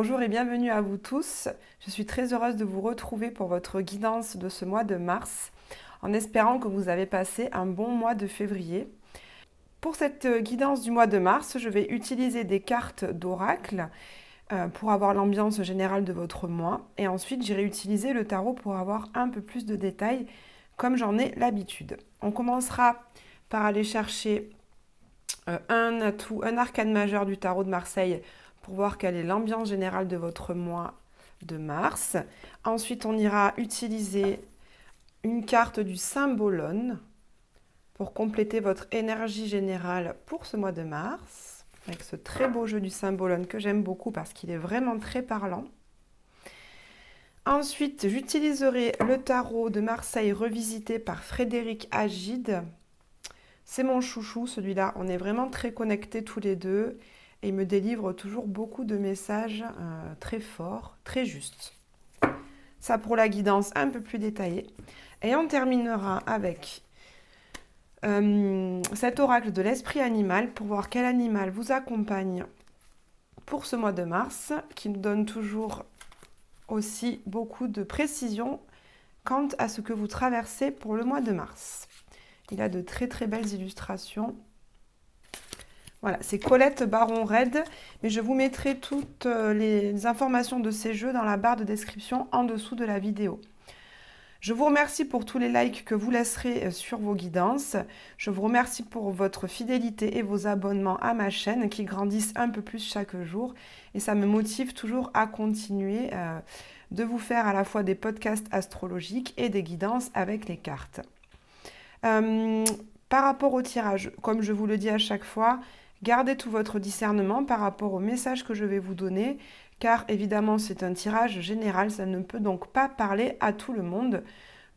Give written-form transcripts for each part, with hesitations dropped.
Bonjour et bienvenue à vous tous. Je suis très heureuse de vous retrouver pour votre guidance de ce mois de mars, en espérant que vous avez passé un bon mois de février. Pour cette guidance du mois de mars, je vais utiliser des cartes d'oracle pour avoir l'ambiance générale de votre mois. Et ensuite, j'irai utiliser le tarot pour avoir un peu plus de détails, comme j'en ai l'habitude. On commencera par aller chercher un atout, un arcane majeur du tarot de Marseille pour voir quelle est l'ambiance générale de votre mois de mars. Ensuite, on ira utiliser une carte du Symbolone pour compléter votre énergie générale pour ce mois de mars, avec ce très beau jeu du Symbolone que j'aime beaucoup parce qu'il est vraiment très parlant. Ensuite, j'utiliserai le tarot de Marseille revisité par Frédéric Agide. C'est mon chouchou, celui-là. On est vraiment très connectés tous les deux et il me délivre toujours beaucoup de messages très forts, très justes. Ça pour la guidance un peu plus détaillée. Et on terminera avec cet oracle de l'esprit animal pour voir quel animal vous accompagne pour ce mois de mars, qui nous donne toujours aussi beaucoup de précision quant à ce que vous traversez pour le mois de mars. Il a de très très belles illustrations. Voilà, c'est Colette Baron-Red, mais je vous mettrai toutes les informations de ces jeux dans la barre de description en dessous de la vidéo. Je vous remercie pour tous les likes que vous laisserez sur vos guidances. Je vous remercie pour votre fidélité et vos abonnements à ma chaîne qui grandissent un peu plus chaque jour. Et ça me motive toujours à continuer de vous faire à la fois des podcasts astrologiques et des guidances avec les cartes. Par rapport au tirage, comme je vous le dis à chaque fois, gardez tout votre discernement par rapport au message que je vais vous donner, car évidemment c'est un tirage général, ça ne peut donc pas parler à tout le monde.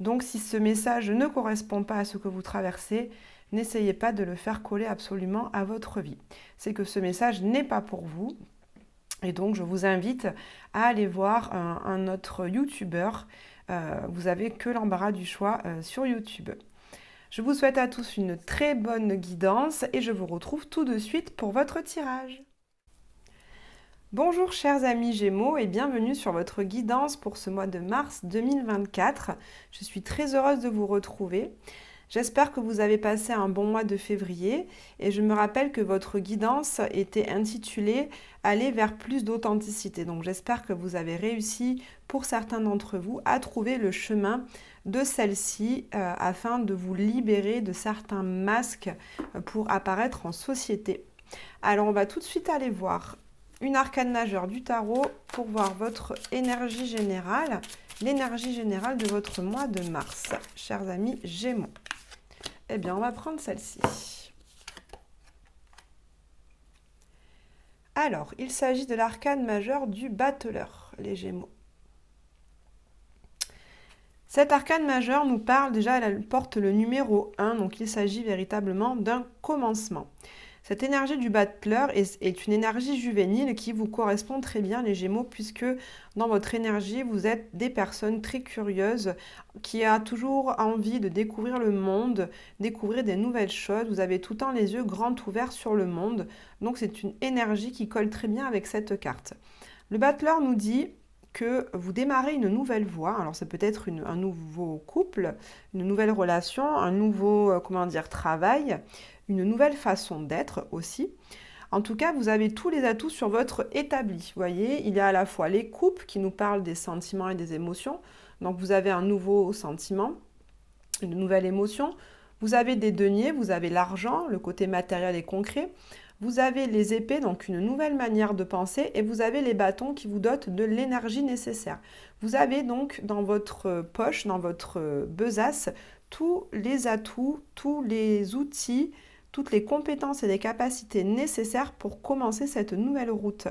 Donc si ce message ne correspond pas à ce que vous traversez, n'essayez pas de le faire coller absolument à votre vie. C'est que ce message n'est pas pour vous. Et donc je vous invite à aller voir un autre youtubeur. Vous avez que l'embarras du choix sur YouTube. Je vous souhaite à tous une très bonne guidance et je vous retrouve tout de suite pour votre tirage. Bonjour chers amis Gémeaux et bienvenue sur votre guidance pour ce mois de mars 2024. Je suis très heureuse de vous retrouver. J'espère que vous avez passé un bon mois de février et je me rappelle que votre guidance était intitulée « Aller vers plus d'authenticité ». Donc j'espère que vous avez réussi pour certains d'entre vous à trouver le chemin de celle-ci afin de vous libérer de certains masques pour apparaître en société. Alors on va tout de suite aller voir une arcane majeure du tarot pour voir votre énergie générale, l'énergie générale de votre mois de mars, chers amis Gémeaux. Eh bien, on va prendre celle-ci. Alors, il s'agit de l'arcane majeur du battleur, les Gémeaux. Cette arcane majeure nous parle déjà, elle porte le numéro 1, donc il s'agit véritablement d'un commencement. Cette énergie du battleur est une énergie juvénile qui vous correspond très bien, les Gémeaux, puisque dans votre énergie, vous êtes des personnes très curieuses qui a toujours envie de découvrir le monde, découvrir des nouvelles choses. Vous avez tout le temps les yeux grands ouverts sur le monde. Donc, c'est une énergie qui colle très bien avec cette carte. Le battleur nous dit que vous démarrez une nouvelle voie. Alors, c'est peut-être un nouveau couple, une nouvelle relation, un nouveau, travail, une nouvelle façon d'être aussi. En tout cas, vous avez tous les atouts sur votre établi. Vous voyez, il y a à la fois les coupes qui nous parlent des sentiments et des émotions. Donc, vous avez un nouveau sentiment, une nouvelle émotion. Vous avez des deniers, vous avez l'argent, le côté matériel et concret. Vous avez les épées, donc une nouvelle manière de penser. Et vous avez les bâtons qui vous dotent de l'énergie nécessaire. Vous avez donc dans votre poche, dans votre besace, tous les atouts, tous les outils, toutes les compétences et les capacités nécessaires pour commencer cette nouvelle route.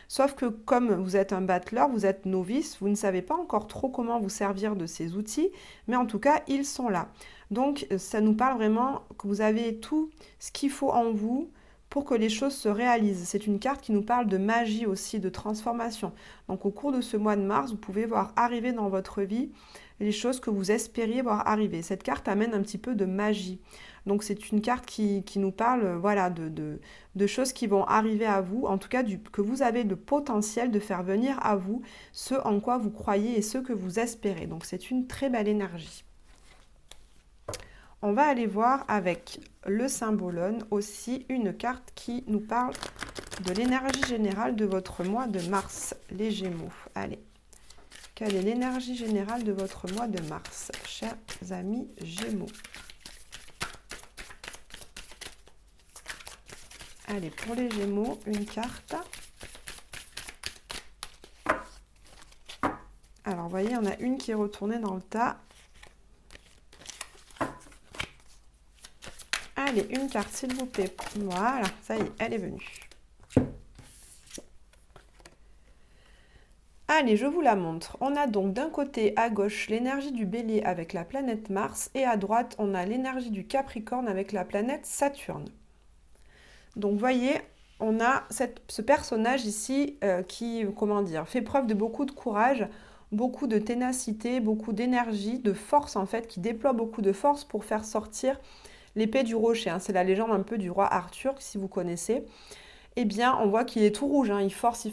Sauf que comme vous êtes un battleur, vous êtes novice, vous ne savez pas encore trop comment vous servir de ces outils, mais en tout cas, ils sont là. Donc, ça nous parle vraiment que vous avez tout ce qu'il faut en vous pour que les choses se réalisent. C'est une carte qui nous parle de magie aussi, de transformation. Donc au cours de ce mois de mars, vous pouvez voir arriver dans votre vie les choses que vous espériez voir arriver. Cette carte amène un petit peu de magie. Donc c'est une carte qui nous parle voilà, de choses qui vont arriver à vous, en tout cas que vous avez le potentiel de faire venir à vous ce en quoi vous croyez et ce que vous espérez. Donc c'est une très belle énergie. On va aller voir avec le symbolone aussi une carte qui nous parle de l'énergie générale de votre mois de mars, les Gémeaux. Allez, quelle est l'énergie générale de votre mois de mars, chers amis Gémeaux? Allez, pour les Gémeaux, une carte. Alors, vous voyez, il y en a une qui est retournée dans le tas. Allez, une carte, s'il vous plaît. Voilà, ça y est, elle est venue. Allez, je vous la montre. On a donc d'un côté à gauche l'énergie du Bélier avec la planète Mars et à droite, on a l'énergie du Capricorne avec la planète Saturne. Donc, vous voyez, on a ce personnage ici qui, comment dire, fait preuve de beaucoup de courage, beaucoup de ténacité, beaucoup d'énergie, de force en fait, qui déploie beaucoup de force pour faire sortir l'épée du rocher. Hein. C'est la légende un peu du roi Arthur, si vous connaissez. Eh bien, on voit qu'il est tout rouge, hein. Il force,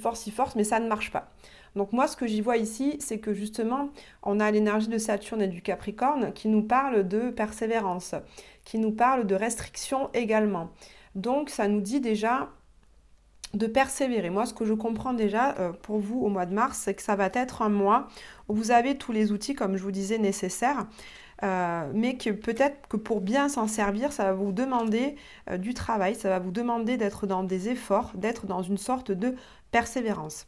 mais ça ne marche pas. Donc moi, ce que j'y vois ici, c'est que justement, on a l'énergie de Saturne et du Capricorne qui nous parle de persévérance, qui nous parle de restriction également. Donc, ça nous dit déjà de persévérer. Moi, ce que je comprends déjà pour vous au mois de mars, c'est que ça va être un mois où vous avez tous les outils, comme je vous disais, nécessaires, mais que peut-être que pour bien s'en servir, ça va vous demander du travail, ça va vous demander d'être dans des efforts, d'être dans une sorte de persévérance.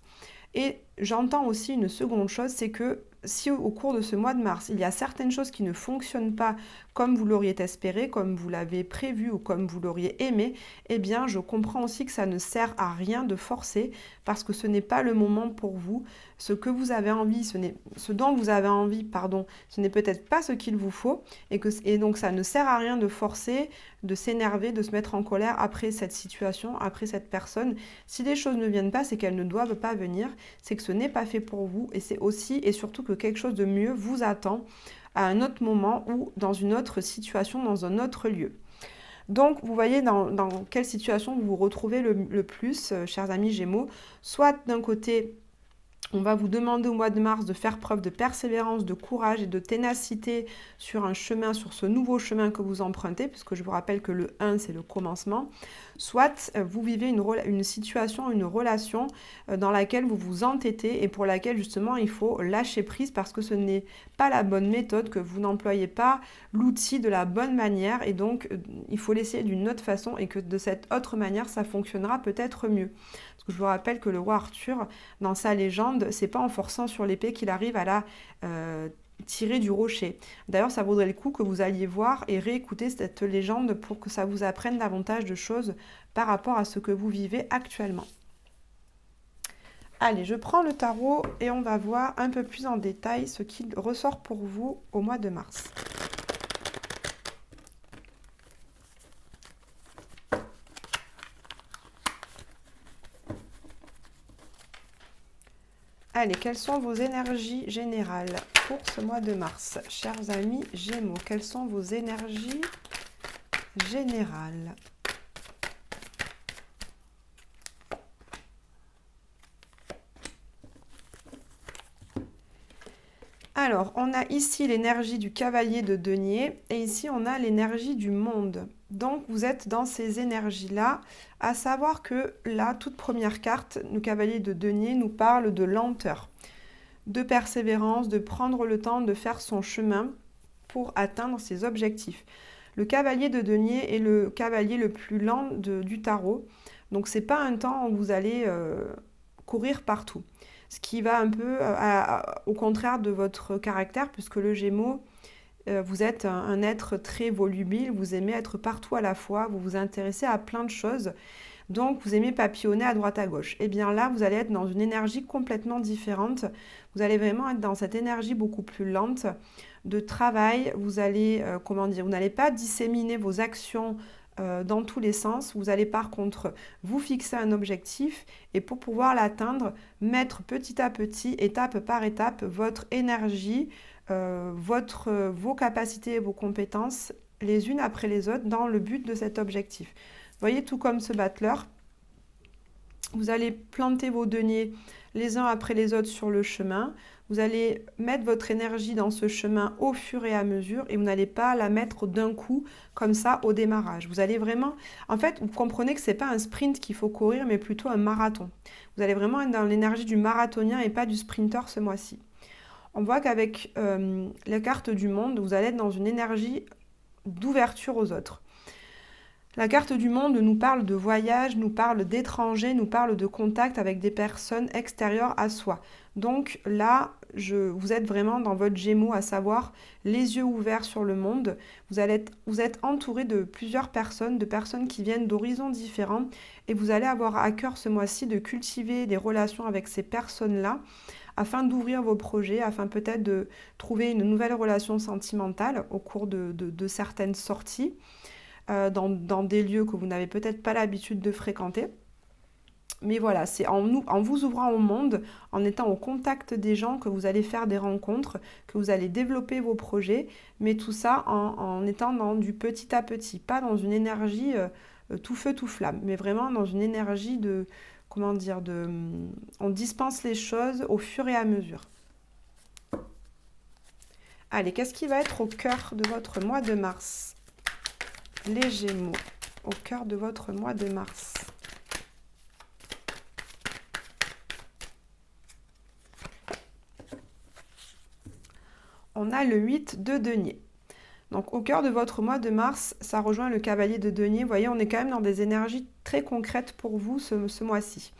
Et j'entends aussi une seconde chose, c'est que si au cours de ce mois de mars, il y a certaines choses qui ne fonctionnent pas comme vous l'auriez espéré, comme vous l'avez prévu ou comme vous l'auriez aimé, eh bien je comprends aussi que ça ne sert à rien de forcer parce que ce n'est pas le moment pour vous. Ce que vous avez envie, ce dont vous avez envie, pardon, ce n'est peut-être pas ce qu'il vous faut et donc ça ne sert à rien de forcer, de s'énerver, de se mettre en colère après cette situation, après cette personne. Si les choses ne viennent pas, c'est qu'elles ne doivent pas venir, c'est que ce n'est pas fait pour vous et c'est aussi et surtout que quelque chose de mieux vous attend à un autre moment ou dans une autre situation, dans un autre lieu. Donc, vous voyez dans quelle situation vous vous retrouvez le plus, chers amis Gémeaux. Soit d'un côté, on va vous demander au mois de mars de faire preuve de persévérance, de courage et de ténacité sur un chemin, sur ce nouveau chemin que vous empruntez, puisque je vous rappelle que le 1, c'est le commencement. Soit vous vivez une situation, une relation dans laquelle vous vous entêtez et pour laquelle justement il faut lâcher prise parce que ce n'est pas la bonne méthode, que vous n'employez pas l'outil de la bonne manière et donc il faut l'essayer d'une autre façon et que de cette autre manière ça fonctionnera peut-être mieux. Parce que je vous rappelle que le roi Arthur, dans sa légende, c'est pas en forçant sur l'épée qu'il arrive à la tirer du rocher. D'ailleurs, ça vaudrait le coup que vous alliez voir et réécouter cette légende pour que ça vous apprenne davantage de choses par rapport à ce que vous vivez actuellement. Allez, je prends le tarot et on va voir un peu plus en détail ce qu'il ressort pour vous au mois de mars. Allez, quelles sont vos énergies générales pour ce mois de mars, chers amis Gémeaux? Quelles sont vos énergies générales? Alors, on a ici l'énergie du cavalier de denier et ici on a l'énergie du monde. Donc, vous êtes dans ces énergies-là, à savoir que la toute première carte, le cavalier de denier, nous parle de lenteur, de persévérance, de prendre le temps de faire son chemin pour atteindre ses objectifs. Le cavalier de denier est le cavalier le plus lent du tarot. Donc, ce n'est pas un temps où vous allez courir partout. Ce qui va un peu au contraire de votre caractère, puisque le Gémeaux, vous êtes un être très volubile, vous aimez être partout à la fois, vous vous intéressez à plein de choses, donc vous aimez papillonner à droite à gauche. Et bien là, vous allez être dans une énergie complètement différente, vous allez vraiment être dans cette énergie beaucoup plus lente de travail, vous allez, vous n'allez pas disséminer vos actions dans tous les sens. Vous allez par contre vous fixer un objectif et pour pouvoir l'atteindre, mettre petit à petit, étape par étape, votre énergie, vos capacités et vos compétences les unes après les autres dans le but de cet objectif. Vous voyez, tout comme ce battleur, vous allez planter vos deniers les uns après les autres sur le chemin. Vous allez mettre votre énergie dans ce chemin au fur et à mesure et vous n'allez pas la mettre d'un coup comme ça au démarrage. Vous allez vraiment, en fait, vous comprenez que ce n'est pas un sprint qu'il faut courir, mais plutôt un marathon. Vous allez vraiment être dans l'énergie du marathonien et pas du sprinter ce mois-ci. On voit qu'avec la carte du monde, vous allez être dans une énergie d'ouverture aux autres. La carte du monde nous parle de voyage, nous parle d'étrangers, nous parle de contact avec des personnes extérieures à soi. Donc là, vous êtes vraiment dans votre Gémeaux, à savoir les yeux ouverts sur le monde. Vous êtes entouré de plusieurs personnes, de personnes qui viennent d'horizons différents et vous allez avoir à cœur ce mois-ci de cultiver des relations avec ces personnes-là afin d'ouvrir vos projets, afin peut-être de trouver une nouvelle relation sentimentale au cours de certaines sorties. Dans des lieux que vous n'avez peut-être pas l'habitude de fréquenter. Mais voilà, c'est en vous ouvrant au monde, en étant au contact des gens que vous allez faire des rencontres, que vous allez développer vos projets, mais tout ça en étant dans du petit à petit, pas dans une énergie tout feu, tout flamme, mais vraiment dans une énergie de, comment dire, on dispense les choses au fur et à mesure. Allez, qu'est-ce qui va être au cœur de votre mois de mars ? Les Gémeaux, au cœur de votre mois de mars. On a le 8 de denier. Donc au cœur de votre mois de mars, ça rejoint le cavalier de denier. Vous voyez, on est quand même dans des énergies très concrètes pour vous ce mois-ci.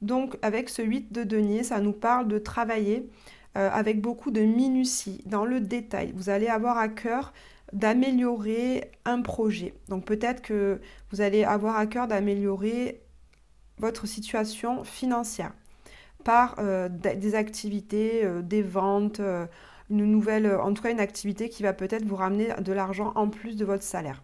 Donc avec ce 8 de denier, ça nous parle de travailler avec beaucoup de minutie, dans le détail. Vous allez avoir à cœur d'améliorer un projet. Donc peut-être que vous allez avoir à cœur d'améliorer votre situation financière par des activités, des ventes, une nouvelle, en tout cas une activité qui va peut-être vous ramener de l'argent en plus de votre salaire.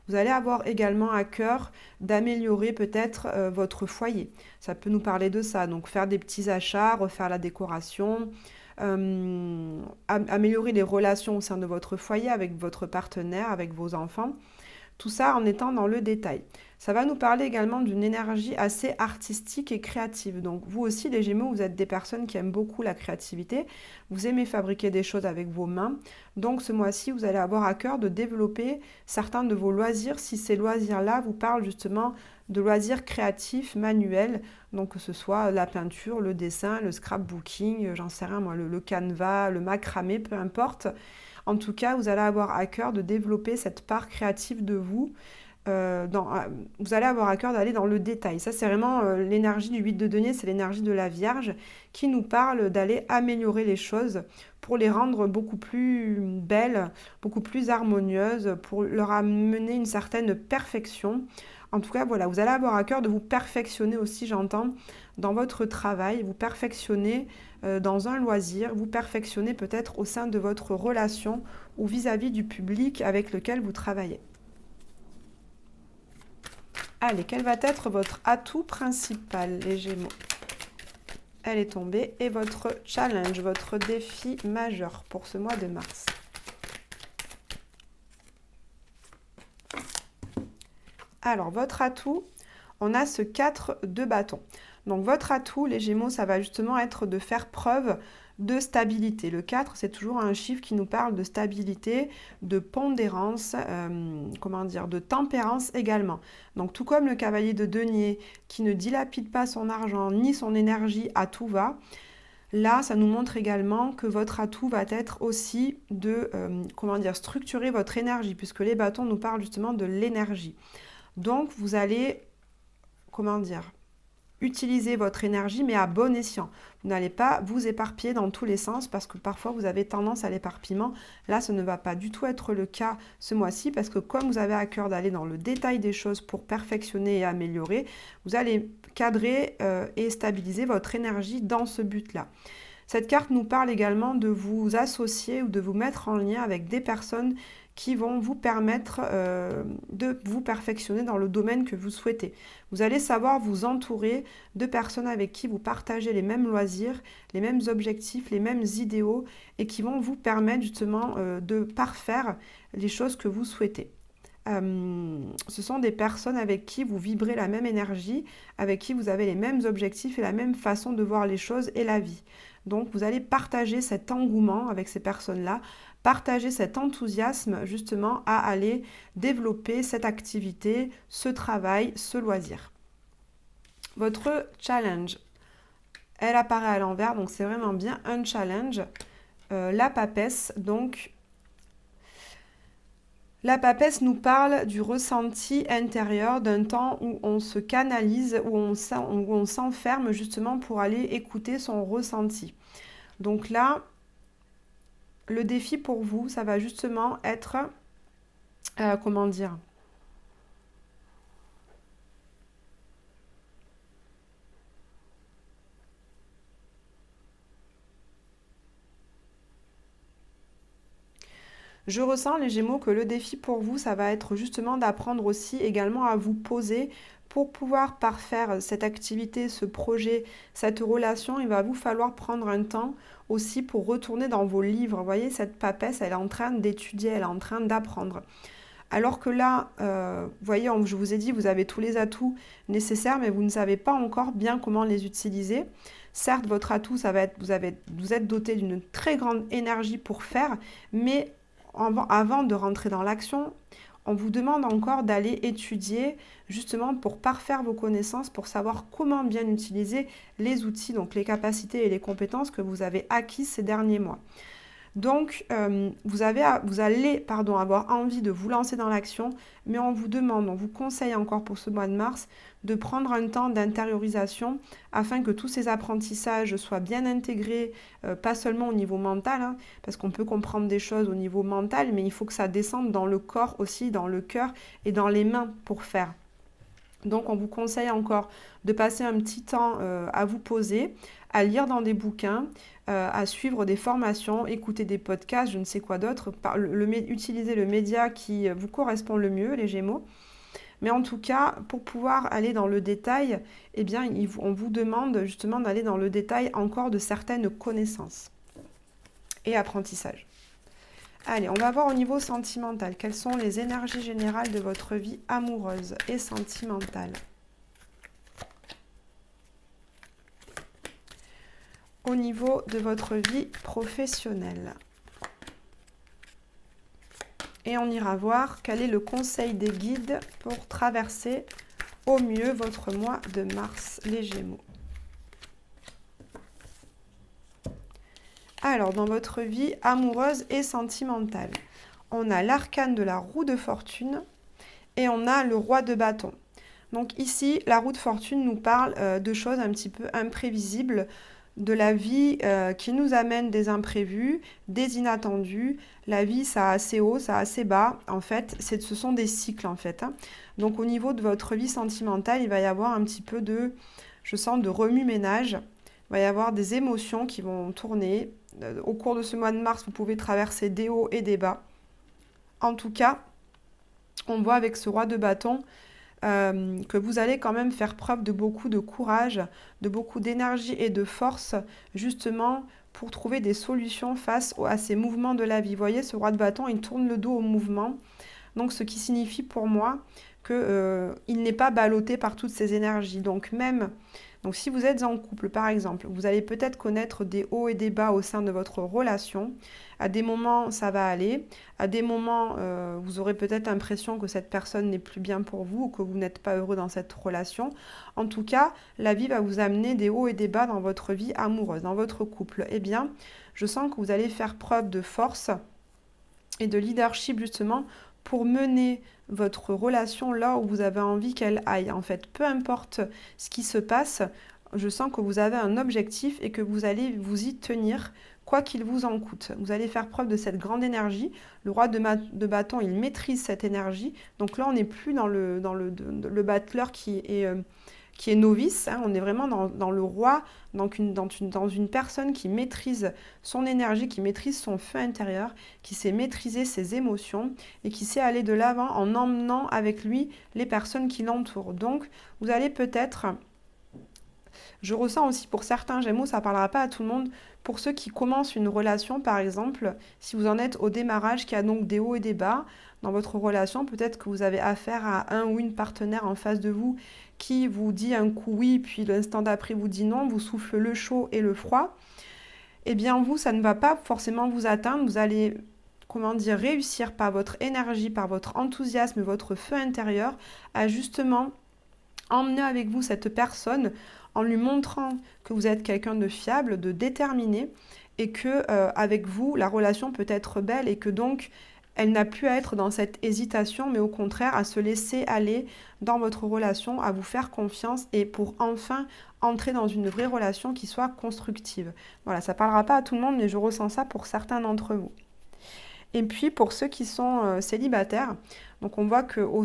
Vous allez avoir également à cœur d'améliorer peut-être votre foyer. Ça peut nous parler de ça, donc faire des petits achats, refaire la décoration, améliorer les relations au sein de votre foyer avec votre partenaire, avec vos enfants. Tout ça en étant dans le détail. Ça va nous parler également d'une énergie assez artistique et créative. Donc vous aussi les Gémeaux, vous êtes des personnes qui aiment beaucoup la créativité. Vous aimez fabriquer des choses avec vos mains. Donc ce mois-ci, vous allez avoir à cœur de développer certains de vos loisirs si ces loisirs-là vous parlent justement de loisirs créatifs, manuels. Donc que ce soit la peinture, le dessin, le scrapbooking, j'en sais rien moi, le canevas, le macramé, peu importe. En tout cas, vous allez avoir à cœur de développer cette part créative de vous. Vous allez avoir à cœur d'aller dans le détail. Ça, c'est vraiment l'énergie du 8 de denier, c'est l'énergie de la Vierge qui nous parle d'aller améliorer les choses pour les rendre beaucoup plus belles, beaucoup plus harmonieuses, pour leur amener une certaine perfection. En tout cas, voilà, vous allez avoir à cœur de vous perfectionner aussi, j'entends, dans votre travail, vous perfectionner dans un loisir, vous perfectionner peut-être au sein de votre relation ou vis-à-vis du public avec lequel vous travaillez. Allez, quel va être votre atout principal, les Gémeaux? Elle est tombée. Et votre challenge, votre défi majeur pour ce mois de mars? Alors, votre atout, on a ce 4 de bâton. Donc, votre atout, les Gémeaux, ça va justement être de faire preuve de stabilité. Le 4, c'est toujours un chiffre qui nous parle de stabilité, de pondérance, de tempérance également. Donc, tout comme le cavalier de denier qui ne dilapide pas son argent ni son énergie à tout va, là, ça nous montre également que votre atout va être aussi de structurer votre énergie, puisque les bâtons nous parlent justement de l'énergie. Donc, vous allez, utiliser votre énergie, mais à bon escient. Vous n'allez pas vous éparpiller dans tous les sens, parce que parfois, vous avez tendance à l'éparpillement. Là, ce ne va pas du tout être le cas ce mois-ci, parce que comme vous avez à cœur d'aller dans le détail des choses pour perfectionner et améliorer, vous allez cadrer et stabiliser votre énergie dans ce but-là. Cette carte nous parle également de vous associer ou de vous mettre en lien avec des personnes qui vont vous permettre de vous perfectionner dans le domaine que vous souhaitez. Vous allez savoir vous entourer de personnes avec qui vous partagez les mêmes loisirs, les mêmes objectifs, les mêmes idéaux et qui vont vous permettre justement de parfaire les choses que vous souhaitez. Ce sont des personnes avec qui vous vibrez la même énergie, avec qui vous avez les mêmes objectifs et la même façon de voir les choses et la vie. Donc vous allez partager cet engouement avec ces personnes-là, partager cet enthousiasme justement à aller développer cette activité, ce travail, ce loisir. Votre challenge, elle apparaît à l'envers, donc c'est vraiment bien un challenge. La papesse, donc la papesse nous parle du ressenti intérieur, d'un temps où on se canalise, où on s'enferme justement pour aller écouter son ressenti. Donc là, le défi pour vous, ça va justement être, comment dire, je ressens, les Gémeaux, que le défi pour vous, ça va être justement d'apprendre aussi également à vous poser pour pouvoir parfaire cette activité, ce projet, cette relation. Il va vous falloir prendre un temps aussi pour retourner dans vos livres. Vous voyez, cette papesse, elle est en train d'étudier, elle est en train d'apprendre. Alors que là, vous voyez, je vous ai dit, vous avez tous les atouts nécessaires, mais vous ne savez pas encore bien comment les utiliser. Certes, votre atout, ça va être, vous êtes doté d'une très grande énergie pour faire, mais avant de rentrer dans l'action, on vous demande encore d'aller étudier justement pour parfaire vos connaissances, pour savoir comment bien utiliser les outils, donc les capacités et les compétences que vous avez acquises ces derniers mois. Donc, vous allez avoir envie de vous lancer dans l'action, mais on vous conseille encore pour ce mois de mars de prendre un temps d'intériorisation afin que tous ces apprentissages soient bien intégrés, pas seulement au niveau mental, hein, parce qu'on peut comprendre des choses au niveau mental, mais il faut que ça descende dans le corps aussi, dans le cœur et dans les mains pour faire. Donc, on vous conseille encore de passer un petit temps à vous poser, à lire dans des bouquins, à suivre des formations, écouter des podcasts, je ne sais quoi d'autre, utiliser le média qui vous correspond le mieux, les Gémeaux. Mais en tout cas, pour pouvoir aller dans le détail, eh bien, on vous demande justement d'aller dans le détail encore de certaines connaissances et apprentissages. Allez, on va voir au niveau sentimental. Quelles sont les énergies générales de votre vie amoureuse et sentimentale? Au niveau de votre vie professionnelle. Et on ira voir quel est le conseil des guides pour traverser au mieux votre mois de mars, les Gémeaux. Alors, dans votre vie amoureuse et sentimentale, on a l'arcane de la roue de fortune et on a le roi de bâton. Donc ici, la roue de fortune nous parle de choses un petit peu imprévisibles, de la vie qui nous amène des imprévus, des inattendus. La vie, ça a assez haut, ça a assez bas. En fait, ce sont des cycles, en fait. Hein. Donc, au niveau de votre vie sentimentale, il va y avoir un petit peu je sens, de remue-ménage. Il va y avoir des émotions qui vont tourner. Au cours de ce mois de mars, vous pouvez traverser des hauts et des bas. En tout cas, on voit avec ce roi de bâton que vous allez quand même faire preuve de beaucoup de courage, de beaucoup d'énergie et de force, justement pour trouver des solutions face à ces mouvements de la vie. Vous voyez, ce roi de bâton, il tourne le dos au mouvement, donc ce qui signifie pour moi qu'il n'est pas ballotté par toutes ces énergies. Donc si vous êtes en couple, par exemple, vous allez peut-être connaître des hauts et des bas au sein de votre relation. À des moments, ça va aller. À des moments, vous aurez peut-être l'impression que cette personne n'est plus bien pour vous ou que vous n'êtes pas heureux dans cette relation. En tout cas, la vie va vous amener des hauts et des bas dans votre vie amoureuse, dans votre couple. Eh bien, je sens que vous allez faire preuve de force et de leadership justement pour mener votre relation là où vous avez envie qu'elle aille. En fait, peu importe ce qui se passe, je sens que vous avez un objectif et que vous allez vous y tenir, quoi qu'il vous en coûte. Vous allez faire preuve de cette grande énergie. Le roi de bâton, il maîtrise cette énergie. Donc là, on n'est plus dans le battleur qui qui est novice, hein, on est vraiment dans le roi, dans une personne qui maîtrise son énergie, qui maîtrise son feu intérieur, qui sait maîtriser ses émotions et qui sait aller de l'avant en emmenant avec lui les personnes qui l'entourent. Donc, vous allez peut-être, je ressens aussi pour certains Gémeaux, ça ne parlera pas à tout le monde, pour ceux qui commencent une relation, par exemple, si vous en êtes au démarrage, qui a donc des hauts et des bas dans votre relation, peut-être que vous avez affaire à un ou une partenaire en face de vous qui vous dit un coup oui, puis l'instant d'après vous dit non, vous souffle le chaud et le froid. Eh bien, vous, ça ne va pas forcément vous atteindre. Vous allez, comment dire, réussir par votre énergie, par votre enthousiasme, votre feu intérieur, à justement emmener avec vous cette personne en lui montrant que vous êtes quelqu'un de fiable, de déterminé, et que avec vous, la relation peut être belle et que donc elle n'a plus à être dans cette hésitation, mais au contraire à se laisser aller dans votre relation, à vous faire confiance et pour enfin entrer dans une vraie relation qui soit constructive. Voilà, ça ne parlera pas à tout le monde, mais je ressens ça pour certains d'entre vous. Et puis pour ceux qui sont célibataires, donc on voit qu'au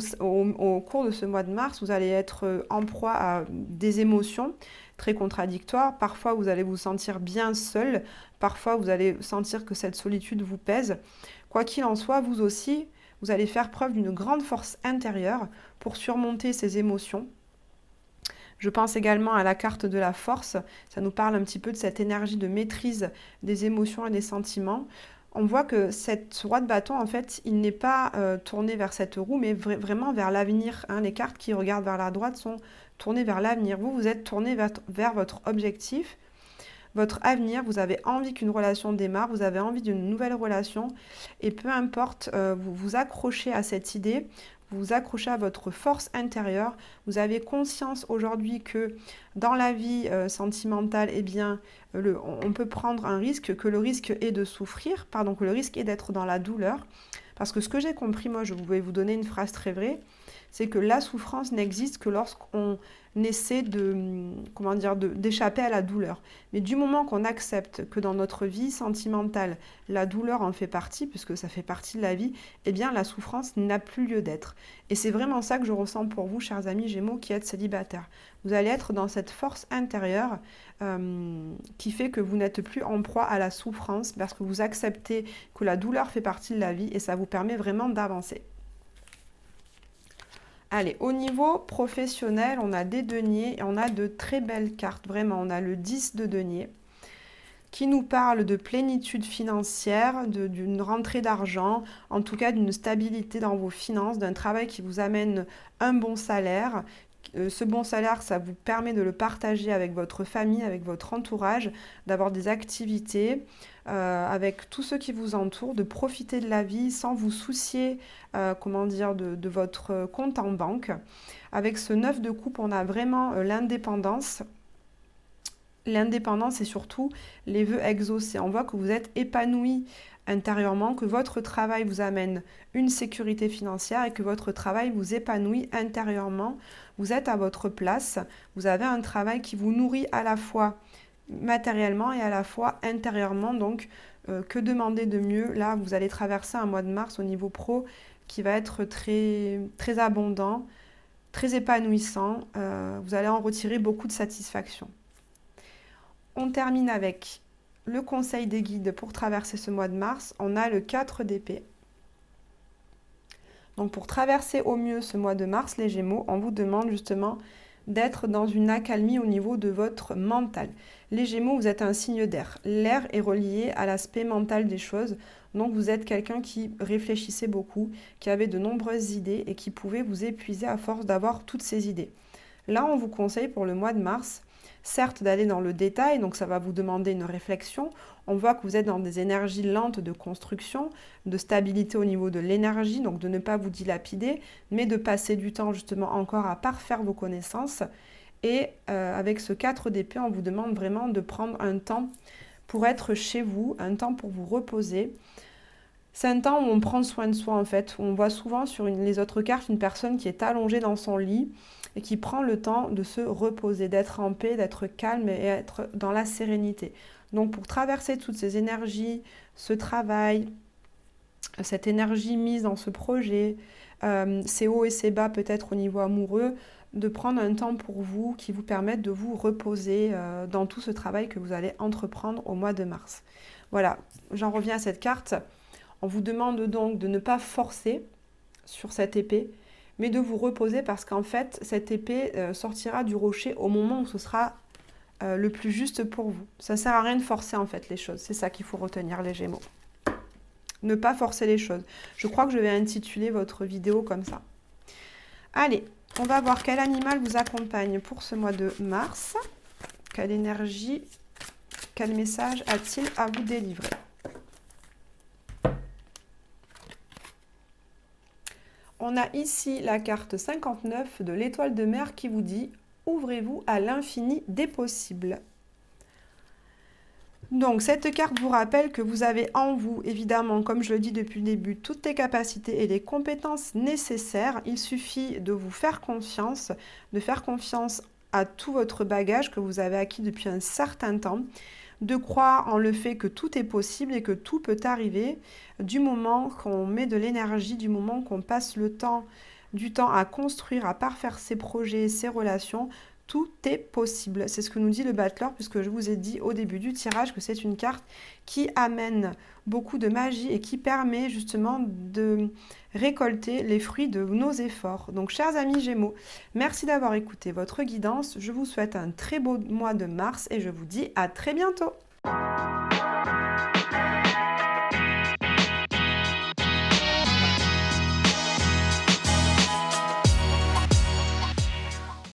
cours de ce mois de mars, vous allez être en proie à des émotions très contradictoires. Parfois, vous allez vous sentir bien seul. Parfois, vous allez sentir que cette solitude vous pèse. Quoi qu'il en soit, vous aussi, vous allez faire preuve d'une grande force intérieure pour surmonter ces émotions. Je pense également à la carte de la force. Ça nous parle un petit peu de cette énergie de maîtrise des émotions et des sentiments. On voit que cette roi de bâton, en fait, il n'est pas tourné vers cette roue, mais vraiment vers l'avenir. Hein. Les cartes qui regardent vers la droite sont tournées vers l'avenir. Vous, vous êtes tourné vers votre objectif, votre avenir. Vous avez envie qu'une relation démarre, vous avez envie d'une nouvelle relation. Et peu importe, vous vous accrochez à cette idée, vous vous accrochez à votre force intérieure. Vous avez conscience aujourd'hui que dans la vie sentimentale, eh bien, on peut prendre un risque, que le risque est de souffrir, pardon, que le risque est d'être dans la douleur. Parce que ce que j'ai compris, moi, je vais vous donner une phrase très vraie, c'est que la souffrance n'existe que lorsqu'on essaie comment dire, d'échapper à la douleur. Mais du moment qu'on accepte que dans notre vie sentimentale, la douleur en fait partie, puisque ça fait partie de la vie, eh bien la souffrance n'a plus lieu d'être. Et c'est vraiment ça que je ressens pour vous, chers amis Gémeaux, qui êtes célibataires. Vous allez être dans cette force intérieure qui fait que vous n'êtes plus en proie à la souffrance, parce que vous acceptez que la douleur fait partie de la vie et ça vous permet vraiment d'avancer. Allez, au niveau professionnel, on a des deniers et on a de très belles cartes. Vraiment, on a le 10 de denier qui nous parle de plénitude financière, d'une rentrée d'argent, en tout cas d'une stabilité dans vos finances, d'un travail qui vous amène un bon salaire. Ce bon salaire, ça vous permet de le partager avec votre famille, avec votre entourage, d'avoir des activités avec tous ceux qui vous entourent, de profiter de la vie sans vous soucier comment dire, de votre compte en banque. Avec ce 9 de coupe, on a vraiment l'indépendance. L'indépendance et surtout les vœux exaucés. On voit que vous êtes épanoui intérieurement, que votre travail vous amène une sécurité financière et que votre travail vous épanouit intérieurement. Vous êtes à votre place, vous avez un travail qui vous nourrit à la fois matériellement et à la fois intérieurement. Donc, que demander de mieux? Là, vous allez traverser un mois de mars au niveau pro qui va être très, très abondant, très épanouissant. Vous allez en retirer beaucoup de satisfaction. On termine avec le conseil des guides pour traverser ce mois de mars. On a le 4 d'épée. Donc pour traverser au mieux ce mois de mars, les Gémeaux, on vous demande justement d'être dans une accalmie au niveau de votre mental. Les Gémeaux, vous êtes un signe d'air. L'air est relié à l'aspect mental des choses. Donc vous êtes quelqu'un qui réfléchissait beaucoup, qui avait de nombreuses idées et qui pouvait vous épuiser à force d'avoir toutes ces idées. Là, on vous conseille pour le mois de mars, certes d'aller dans le détail, donc ça va vous demander une réflexion. On voit que vous êtes dans des énergies lentes de construction, de stabilité au niveau de l'énergie, donc de ne pas vous dilapider, mais de passer du temps justement encore à parfaire vos connaissances. Et avec ce 4 d'épée, on vous demande vraiment de prendre un temps pour être chez vous, un temps pour vous reposer. C'est un temps où on prend soin de soi en fait, où on voit souvent sur les autres cartes une personne qui est allongée dans son lit et qui prend le temps de se reposer, d'être en paix, d'être calme et être dans la sérénité. Donc pour traverser toutes ces énergies, ce travail, cette énergie mise dans ce projet, ces hauts et ces bas peut-être au niveau amoureux, de prendre un temps pour vous qui vous permette de vous reposer dans tout ce travail que vous allez entreprendre au mois de mars. Voilà, j'en reviens à cette carte. On vous demande donc de ne pas forcer sur cette épée, mais de vous reposer parce qu'en fait, cette épée sortira du rocher au moment où ce sera le plus juste pour vous. Ça ne sert à rien de forcer en fait les choses. C'est ça qu'il faut retenir, les Gémeaux. Ne pas forcer les choses. Je crois que je vais intituler votre vidéo comme ça. Allez, on va voir quel animal vous accompagne pour ce mois de mars. Quelle énergie, quel message a-t-il à vous délivrer? On a ici la carte 59 de l'étoile de mer qui vous dit « Ouvrez-vous à l'infini des possibles ». Donc, cette carte vous rappelle que vous avez en vous, évidemment, comme je le dis depuis le début, toutes les capacités et les compétences nécessaires. Il suffit de vous faire confiance, de faire confiance à tout votre bagage que vous avez acquis depuis un certain temps, de croire en le fait que tout est possible et que tout peut arriver du moment qu'on met de l'énergie, du moment qu'on passe du temps à construire, à parfaire ses projets, ses relations. Tout est possible. C'est ce que nous dit le battleur, puisque je vous ai dit au début du tirage que c'est une carte qui amène beaucoup de magie et qui permet justement de récolter les fruits de nos efforts. Donc, chers amis Gémeaux, merci d'avoir écouté votre guidance. Je vous souhaite un très beau mois de mars et je vous dis à très bientôt.